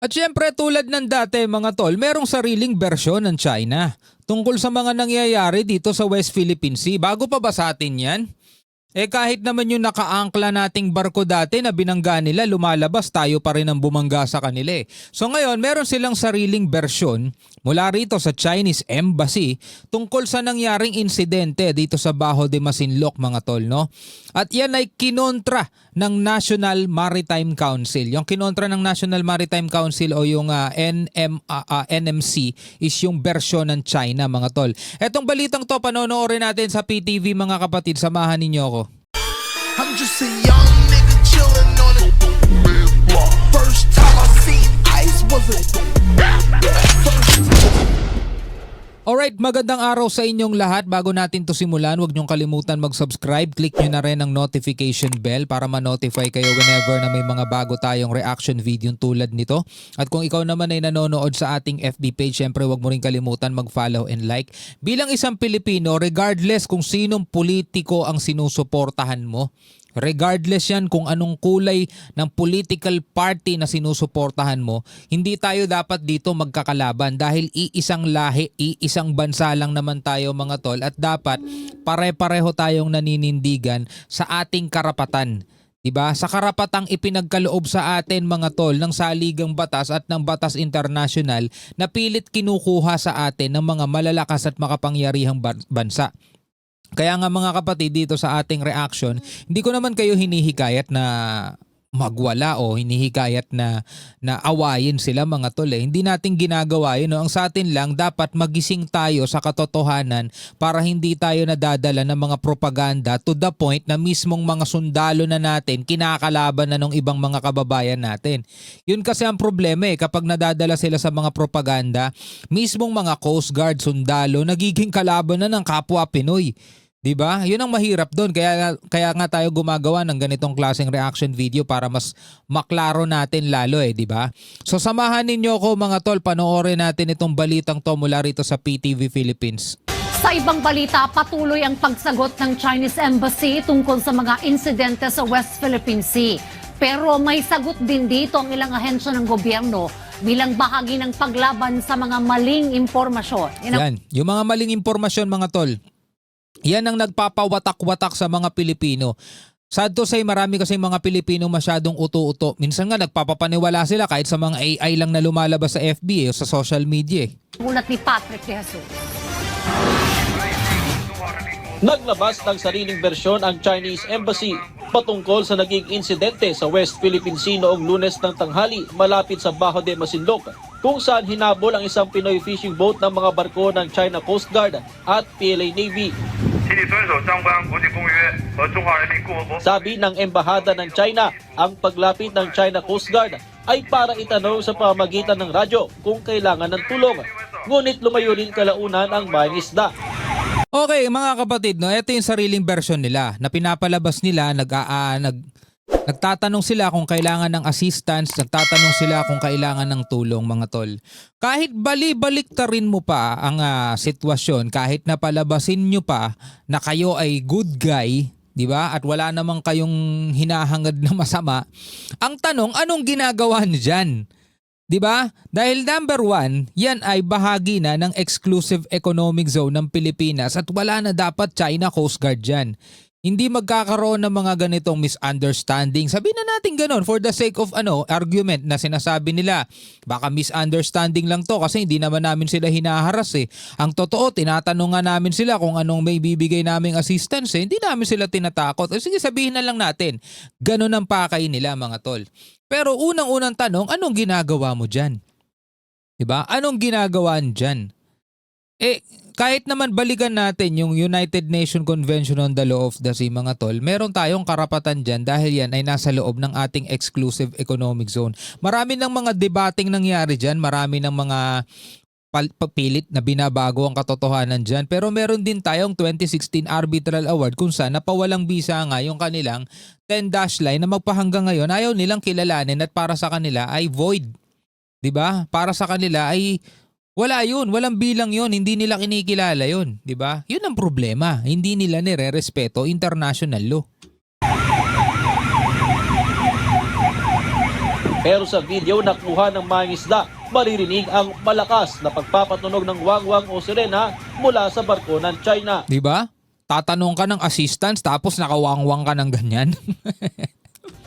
At syempre tulad ng dati mga tol, merong sariling bersyon ng China tungkol sa mga nangyayari dito sa West Philippine Sea. Bago pa ba sa atin yan? Kahit naman yung nakaangkla nating barko dati na binangga nila, lumalabas tayo pa rin ang bumangga sa kanila. So ngayon, meron silang sariling bersyon mula rito sa Chinese Embassy tungkol sa nangyaring insidente dito sa Bajo de Masinloc mga tol, no? At yan ay kinontra ng National Maritime Council. Yung kinontra ng National Maritime Council o yung NMC is yung bersyon ng China mga tol. Etong balitang to panonoorin natin sa PTV mga kapatid, samahan ninyo ako. I'm just a young nigga chillin' on it. First time I seen ice was a Alright, magandang araw sa inyong lahat. Bago natin to simulan, huwag niyong kalimutan mag-subscribe. Click nyo na rin ang notification bell para ma-notify kayo whenever na may mga bago tayong reaction video tulad nito. At kung ikaw naman ay nanonood sa ating FB page, syempre huwag mo rin kalimutan mag-follow and like. Bilang isang Pilipino, regardless kung sinong politiko ang sinusuportahan mo, regardless yan kung anong kulay ng political party na sinusuportahan mo, hindi tayo dapat dito magkakalaban dahil iisang lahi, iisang bansa lang naman tayo mga tol at dapat pare-pareho tayong naninindigan sa ating karapatan. Diba? Sa karapatang ipinagkaloob sa atin mga tol ng saligang batas at ng batas internasyonal na pilit kinukuha sa atin ng mga malalakas at makapangyarihang bansa. Kaya nga mga kapatid dito sa ating reaction, hindi ko naman kayo hinihikayat na magwala o hinihikayat na awayin sila mga tol. Hindi natin ginagawa yun. No? Ang sa atin lang dapat magising tayo sa katotohanan para hindi tayo nadadala ng mga propaganda to the point na mismong mga sundalo na natin kinakalaban na ng ibang mga kababayan natin. Yun kasi ang problema kapag nadadala sila sa mga propaganda, mismong mga Coast Guard, sundalo, nagiging kalaban na ng kapwa Pinoy. Diba? Yun ang mahirap doon. Kaya nga tayo gumagawa ng ganitong klaseng reaction video para mas maklaro natin lalo diba? So samahan ninyo ako mga tol, panoorin natin itong balitang to mula rito sa PTV Philippines. Sa ibang balita, patuloy ang pagsagot ng Chinese Embassy tungkol sa mga insidente sa West Philippine Sea. Pero may sagot din dito ang ilang ahensya ng gobyerno bilang bahagi ng paglaban sa mga maling impormasyon. Yan, yung mga maling impormasyon mga tol. Yan ang nagpapawatak-watak sa mga Pilipino. Sad to say, marami kasi mga Pilipino masyadong uto-uto. Minsan nga nagpapapaniwala sila kahit sa mga AI lang na lumalabas sa FB o sa social media. Ulat ni Patrick de Jesus. Naglabas ng sariling bersyon ang Chinese Embassy patungkol sa naging insidente sa West Philippine Sea noong Lunes ng tanghali malapit sa Bajo de Masinloc, kung saan hinabol ang isang Pinoy fishing boat ng mga barko ng China Coast Guard at PLA Navy. Sabi ng Embahada ng China, ang paglapit ng China Coast Guard ay para itanong sa pamamagitan ng radyo kung kailangan ng tulong. Ngunit lumayo rin kalaunan ang mangingisda. Okay mga kapatid, no, ito yung sariling version nila na pinapalabas nila, nagtatanong sila kung kailangan ng assistance, nagtatanong sila kung kailangan ng tulong mga tol. Kahit bali-baliktarin mo pa ang sitwasyon, kahit napalabasin nyo pa na kayo ay good guy, di ba? At wala namang kayong hinahangad na masama, ang tanong, anong ginagawa nyo dyan? Diba? Dahil number one, yan ay bahagi na ng exclusive economic zone ng Pilipinas at wala na dapat China Coast Guard dyan. Hindi magkakaroon ng mga ganitong misunderstanding. Sabihin na natin ganon for the sake of argument na sinasabi nila. Baka misunderstanding lang to kasi hindi naman namin sila hinaharas Ang totoo, tinatanong nga namin sila kung anong may bibigay naming assistance Hindi namin sila tinatakot. Sige, sabihin na lang natin. Ganon ang pakay nila mga tol. Pero unang-unang tanong, anong ginagawa mo dyan? Diba? Anong ginagawa dyan? Kahit naman balikan natin yung United Nations Convention on the Law of the Sea mga tol, meron tayong karapatan dyan dahil yan ay nasa loob ng ating exclusive economic zone. Marami ng mga debating nangyari dyan, marami ng mga papilit na binabago ang katotohanan dyan. Pero meron din tayong 2016 Arbitral Award kung saan napawalang bisa nga yung kanilang 10-dash line na magpahanggang ngayon ayaw nilang kilalanin at para sa kanila ay void. Diba? Para sa kanila ay wala yun, walang bilang yun, hindi nila kinikilala yun. Diba? Yun ang problema, hindi nila nire-respeto international law. Pero sa video na kuha ng mangingisda, maririnig ang malakas na pagpapatunog ng wangwang o sirena mula sa barko ng China. Di ba? Tatanong ka ng assistance tapos nakawangwang ka ng ganyan.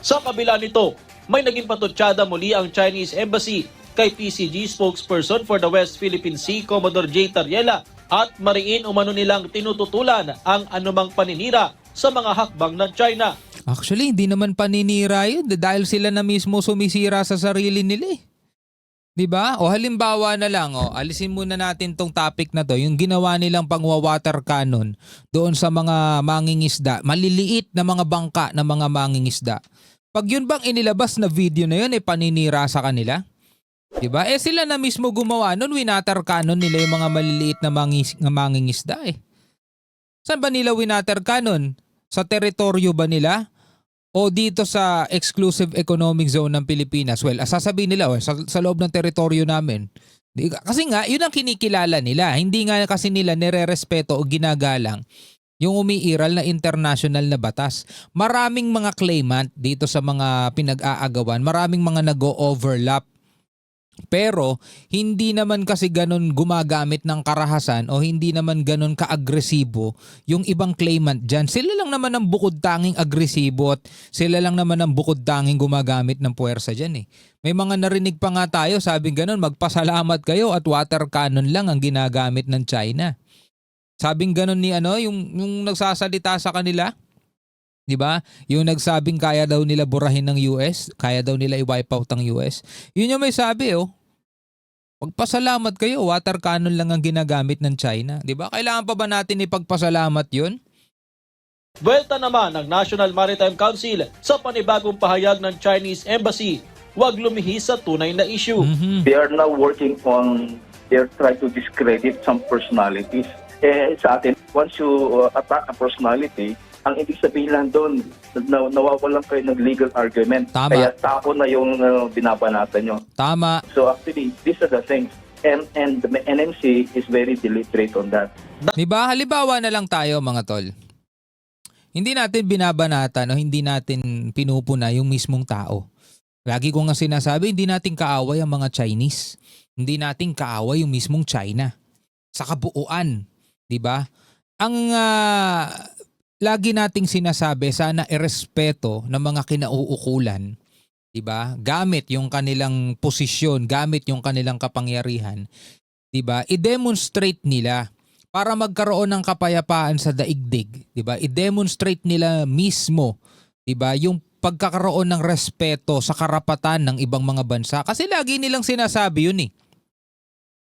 Sa kabila nito, may naging patutsada muli ang Chinese Embassy kay PCG spokesperson for the West Philippine Sea, Commodore J. Tariela, at mariin umano nilang tinututulan ang anumang paninira sa mga hakbang ng China. Actually, hindi naman paninira yun dahil sila na mismo sumisira sa sarili nila eh. Diba? O halimbawa na lang, alisin muna natin tong topic na to, yung ginawa nilang pangwa-water cannon doon sa mga mangingisda, maliliit na mga bangka na mga mangingisda. Pag yun bang inilabas na video na yun, paninira sa kanila? Diba? Sila na mismo gumawa nun, winater cannon nila yung mga maliliit na mangingisda eh. Saan ba nila winater cannon? Sa teritoryo ba nila? O dito sa exclusive economic zone ng Pilipinas? Well, sasabihin nila, sa loob ng teritoryo namin. Kasi nga, yun ang kinikilala nila. Hindi nga kasi nila nire-respeto o ginagalang yung umiiral na international na batas. Maraming mga claimant dito sa mga pinag-aagawan, maraming mga nag-o-overlap. Pero hindi naman kasi ganun gumagamit ng karahasan o hindi naman ganun ka-agresibo yung ibang claimant dyan. Sila lang naman ang bukod tanging agresibo at sila lang naman ang bukod tanging gumagamit ng puwersa dyan eh. May mga narinig pa nga tayo, sabing ganun, magpasalamat kayo at water cannon lang ang ginagamit ng China. Sabing ganun ni yung nagsasalita sa kanila. 'Di ba? Yung nagsabing kaya daw nila burahin ng US, kaya daw nila i-wipe out ang US. Yun yung may sabi Pagpasalamat kayo, water cannon lang ang ginagamit ng China. 'Di ba? Kailangan pa ba natin ipagpasalamat 'yun? Buwelta naman ng National Maritime Council sa panibagong pahayag ng Chinese Embassy. Huwag lumihis sa tunay na issue. They are now working on, they're trying to discredit some personalities. Sa atin, once you attack a personality, ang ibig sabihin lang doon, nawawalan kayo ng legal argument. Tama. Kaya tapo na yung binabanatan nyo. Tama. So actually, these are the things. And the NMC is very deliberate on that. 'Di ba? Halimbawa na lang tayo mga tol. Hindi natin binabanatan o hindi natin pinupuna yung mismong tao. Lagi ko nga sinasabi, hindi natin kaaway ang mga Chinese. Hindi natin kaaway yung mismong China. Sa kabuuan, 'di ba? Ang lagi nating sinasabi, sana irespeto ng mga kinauukulan, 'di ba? Gamit yung kanilang posisyon, gamit yung kanilang kapangyarihan, 'di ba? I-demonstrate nila para magkaroon ng kapayapaan sa daigdig, 'di ba? I-demonstrate nila mismo, 'di ba, yung pagkakaroon ng respeto sa karapatan ng ibang mga bansa. Kasi lagi nilang sinasabi yun eh.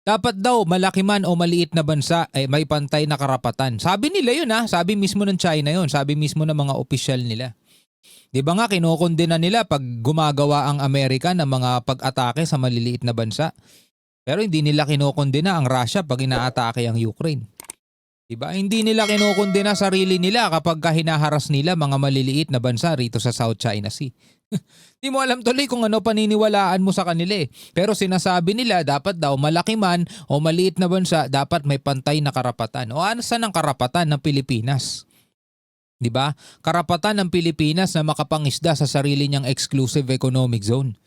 Dapat daw malaki man o maliit na bansa may pantay na karapatan. Sabi nila yun sabi mismo ng China yun, sabi mismo ng mga opisyal nila. 'Di ba nga kinokondena nila pag gumagawa ang Amerika ng mga pag-atake sa maliliit na bansa. Pero hindi nila kinokondena ang Russia pag inaatake ang Ukraine. 'Di ba? Hindi nila kinokondena sarili nila kapag hinaharas nila mga maliliit na bansa rito sa South China Sea. Di mo alam tuloy kung ano paniniwalaan mo sa kanila eh. Pero sinasabi nila dapat daw malaki man o maliit na bansa dapat may pantay na karapatan. O ano saan ang karapatan ng Pilipinas? 'Di ba? Karapatan ng Pilipinas na makapangisda sa sarili niyang exclusive economic zone.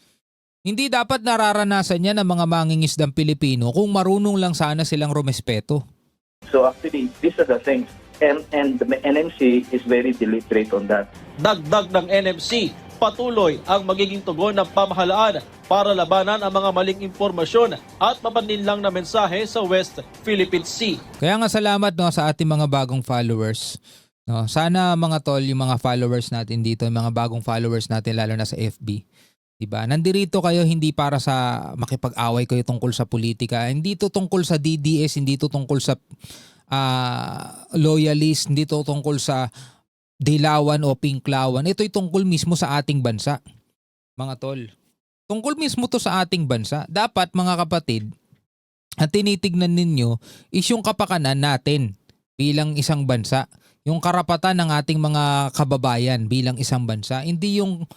Hindi dapat nararanasan niya ng mga mangingisdang Pilipino kung marunong lang sana silang rumespeto. So actually, these are the things. And the NMC is very deliberate on that. Dagdag ng NMC, patuloy ang magiging tugon ng pamahalaan para labanan ang mga maling impormasyon at mapaninlang na mensahe sa West Philippine Sea. Kaya nga salamat sa ating mga bagong followers. No, sana mga tol, yung mga followers natin dito, yung mga bagong followers natin lalo na sa FB. Diba? Nandirito kayo hindi para sa makipag-away kayo tungkol sa politika. Hindi to tungkol sa DDS, hindi to tungkol sa loyalist, hindi to tungkol sa dilawan o pinklawan. Ito'y tungkol mismo sa ating bansa. Mga tol. Tungkol mismo to sa ating bansa. Dapat mga kapatid, ang tinitignan ninyo is yung kapakanan natin bilang isang bansa. Yung karapatan ng ating mga kababayan bilang isang bansa. Hindi yung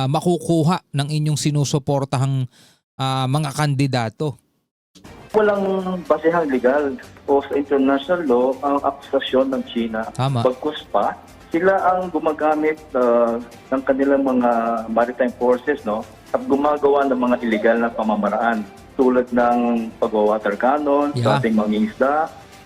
makukuha ng inyong sinusuportahang mga kandidato. Walang basehang legal o sa international law ang akusasyon ng China. Tama. Bagkus pa, sila ang gumagamit ng kanilang mga maritime forces, no, at gumagawa ng mga illegal na pamamaraan tulad ng pag-water cannon sa Yeah. ating mga isda,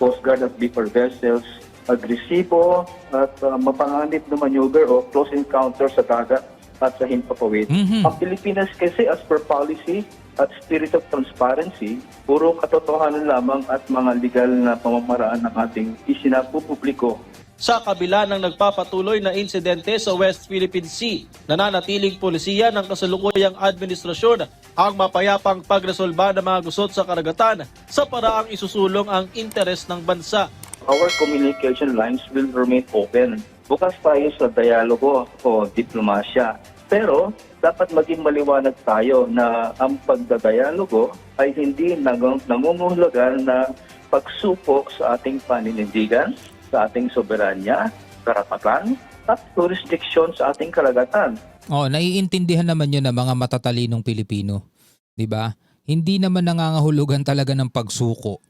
Coast Guard at beeper vessels, agresibo at mapanganib na maneuver o close encounter sa dagat at sa himpapawid. Mhm. Ang Pilipinas kasi as per policy at spirit of transparency, puro katotohanan lamang at mga legal na pamamaraan ng ating isinapupubliko. Sa kabila ng nagpapatuloy na insidente sa West Philippine Sea, nananatiling polisiya ng kasalukuyang administrasyon ang mapayapang pagresolba ng mga gusot sa karagatan sa paraang isusulong ang interes ng bansa. Our communication lines will remain open. Bukas tayo sa dialogo o diplomasya. Pero dapat maging maliwanag tayo na ang pagdadialogo ay hindi nangungulugan na pagsupok sa ating paninindigan, sa ating soberanya, karapatan, at jurisdiction sa ating karagatan. Oh, naiintindihan naman yun ng mga matatalinong Pilipino. 'Di ba? Hindi naman nangangahulugan talaga ng pagsuko.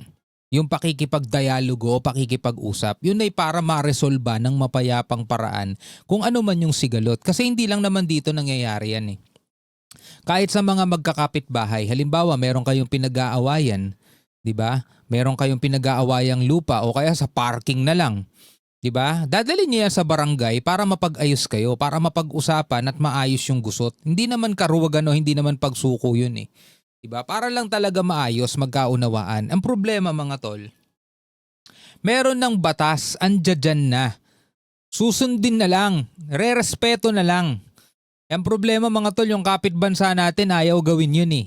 Yung pakikipagdialogo, pakikipag-usap, yun ay para maresolba ng mapayapang paraan kung ano man yung sigalot. Kasi hindi lang naman dito nangyayari yan eh. Kahit sa mga magkakapitbahay, halimbawa meron kayong pinag-aawayan, 'di ba? Meron kayong pinag-aawayang lupa o kaya sa parking na lang. 'Di ba? Dadalhin niyo yan sa barangay para mapag-ayos kayo, para mapag-usapan at maayos yung gusot. Hindi naman karuwagan o hindi naman pagsuko yun eh. 'Di ba? Para lang talaga maayos, magkaunawaan. Ang problema mga tol, meron ng batas, andyan na. Susundin na lang, rerespeto na lang. Ang problema mga tol, yung kapitbansa natin ayaw gawin yun eh.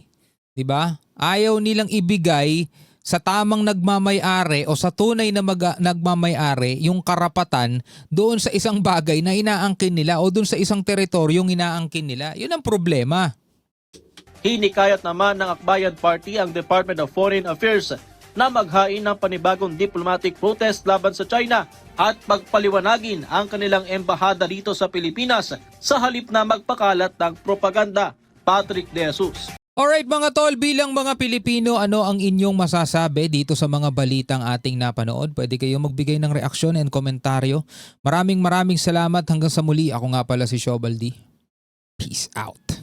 'Di ba? Ayaw nilang ibigay sa tamang nagmamay-ari o sa tunay na nagmamay-ari yung karapatan doon sa isang bagay na inaangkin nila o doon sa isang teritoryong inaangkin nila. Yun ang problema. Hinikayat naman ng Akbayan Party ang Department of Foreign Affairs na maghain ng panibagong diplomatic protest laban sa China at pagpaliwanagin ang kanilang embahada dito sa Pilipinas sa halip na magpakalat ng propaganda. Patrick De Jesus. Alright mga tol, bilang mga Pilipino, ano ang inyong masasabi dito sa mga balitang ating napanood? Pwede kayo magbigay ng reaksyon and komentaryo. Maraming salamat hanggang sa muli. Ako nga pala si Shobaldi. Peace out.